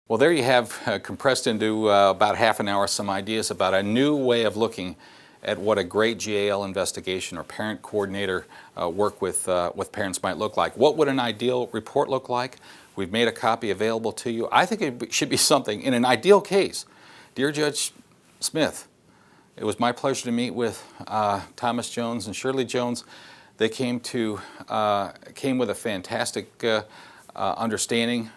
Well, there you have compressed into about half an hour some ideas about a new way of looking at what a great GAL investigation or parent coordinator work with parents might look like. What would an ideal report look like? We've made a copy available to you. I think it should be something, in an ideal case, Dear Judge Smith, it was my pleasure to meet with Thomas Jones and Shirley Jones. They came with a fantastic understanding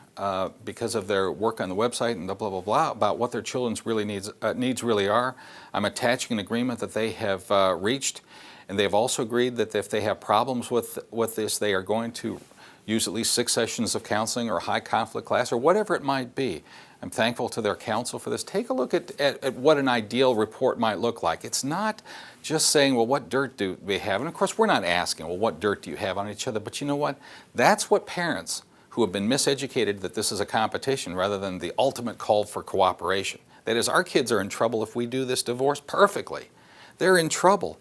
because of their work on the website and blah, blah, blah, about what their children's needs really are. I'm attaching an agreement that they have reached, and they've also agreed that if they have problems with this, they are going to use at least 6 sessions of counseling or a high conflict class or whatever it might be. I'm thankful to their counsel for this. Take a look at what an ideal report might look like. It's not just saying, well, what dirt do we have? And of course, we're not asking, well, what dirt do you have on each other? But you know what? That's what parents who have been miseducated, that this is a competition rather than the ultimate call for cooperation. That is, our kids are in trouble if we do this divorce perfectly. They're in trouble.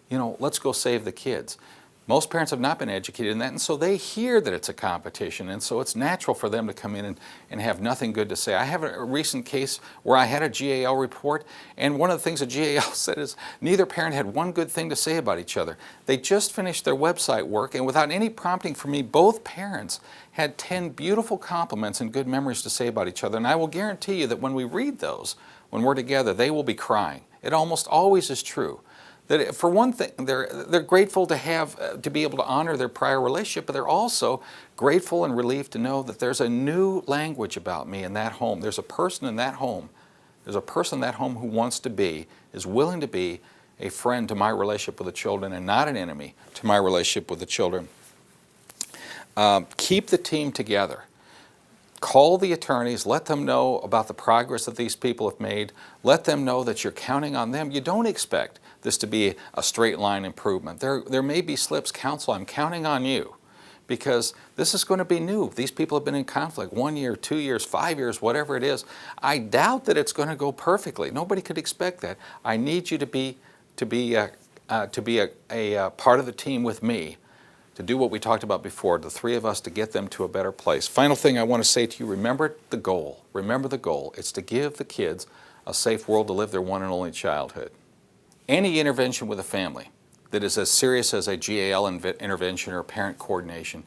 You know, let's go save the kids. Most parents have not been educated in that, and so they hear that it's a competition, and so it's natural for them to come in and have nothing good to say. I have a recent case where I had a GAL report, and one of the things a GAL said is neither parent had one good thing to say about each other. They just finished their website work, and without any prompting from me, both parents had 10 beautiful compliments and good memories to say about each other, and I will guarantee you that when we read those, when we're together, they will be crying. It almost always is true. That for one thing, they're grateful to be able to honor their prior relationship, but they're also grateful and relieved to know that there's a new language about me in that home. There's a person in that home. There's a person in that home who wants to be, is willing to be a friend to my relationship with the children and not an enemy to my relationship with the children. Keep the team together. Call the attorneys, let them know about the progress that these people have made. Let them know that you're counting on them. You don't expect this to be a straight line improvement. There may be slips. Counsel, I'm counting on you because this is going to be new. These people have been in conflict 1 year, 2 years, 5 years, whatever it is. I doubt that it's going to go perfectly. Nobody could expect that. I need you to be a part of the team with me, to do what we talked about before, the three of us, to get them to a better place. Final thing I want to say to you, remember the goal. Remember the goal. It's to give the kids a safe world to live their one and only childhood. Any intervention with a family that is as serious as a GAL intervention or parent coordination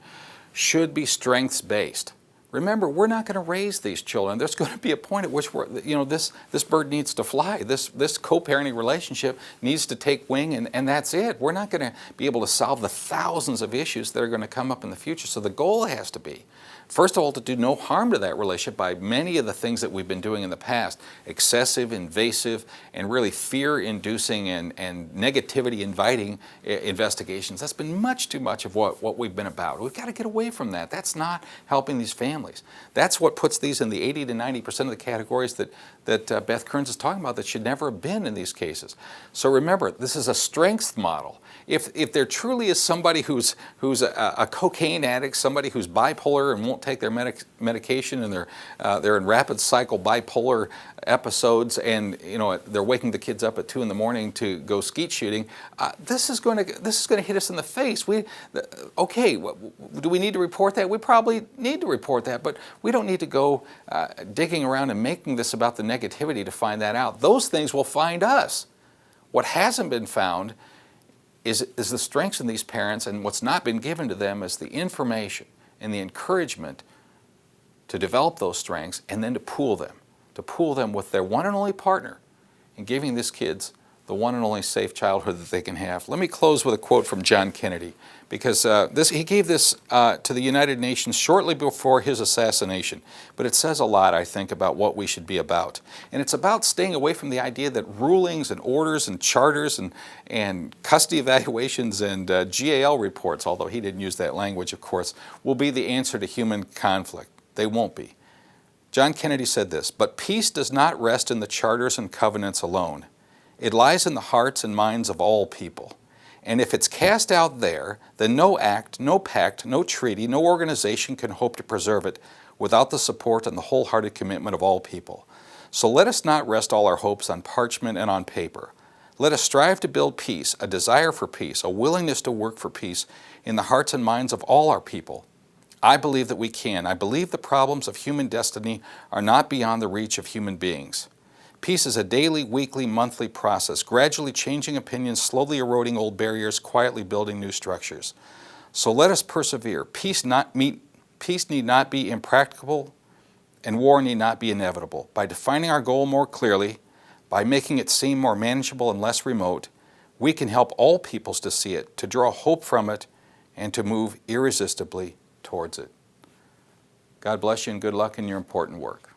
should be strengths-based. Remember, we're not going to raise these children. There's going to be a point at which this bird needs to fly. This co-parenting relationship needs to take wing, and that's it. We're not going to be able to solve the thousands of issues that are going to come up in the future. So the goal has to be, first of all, to do no harm to that relationship by many of the things that we've been doing in the past, excessive, invasive, and really fear-inducing and negativity-inviting investigations. That's been much too much of what we've been about. We've got to get away from that. That's not helping these families. That's what puts these in the 80 to 90% of the categories that Beth Kearns is talking about that should never have been in these cases. So remember, this is a strengths model. If there truly is somebody who's a cocaine addict, somebody who's bipolar and won't take their medication, and they're in rapid cycle bipolar episodes, and they're waking the kids up at 2 in the morning to go skeet shooting, this is going to hit us in the face. Okay, do we need to report that? We probably need to report that, but we don't need to go digging around and making this about the negativity to find that out. Those things will find us. What hasn't been found is the strengths in these parents, and what's not been given to them is the information and the encouragement to develop those strengths and then to pool them with their one and only partner in giving these kids the one and only safe childhood that they can have. Let me close with a quote from John Kennedy, because he gave this to the United Nations shortly before his assassination. But it says a lot, I think, about what we should be about. And it's about staying away from the idea that rulings and orders and charters and custody evaluations and GAL reports, although he didn't use that language, of course, will be the answer to human conflict. They won't be. John Kennedy said this, "But peace does not rest in the charters and covenants alone. It lies in the hearts and minds of all people. And if it's cast out there, then no act, no pact, no treaty, no organization can hope to preserve it without the support and the wholehearted commitment of all people. So let us not rest all our hopes on parchment and on paper. Let us strive to build peace, a desire for peace, a willingness to work for peace in the hearts and minds of all our people. I believe that we can. I believe the problems of human destiny are not beyond the reach of human beings. Peace is a daily, weekly, monthly process, gradually changing opinions, slowly eroding old barriers, quietly building new structures. So let us persevere. Peace need not be impracticable, and war need not be inevitable. By defining our goal more clearly, by making it seem more manageable and less remote, we can help all peoples to see it, to draw hope from it, and to move irresistibly towards it. God bless you and good luck in your important work.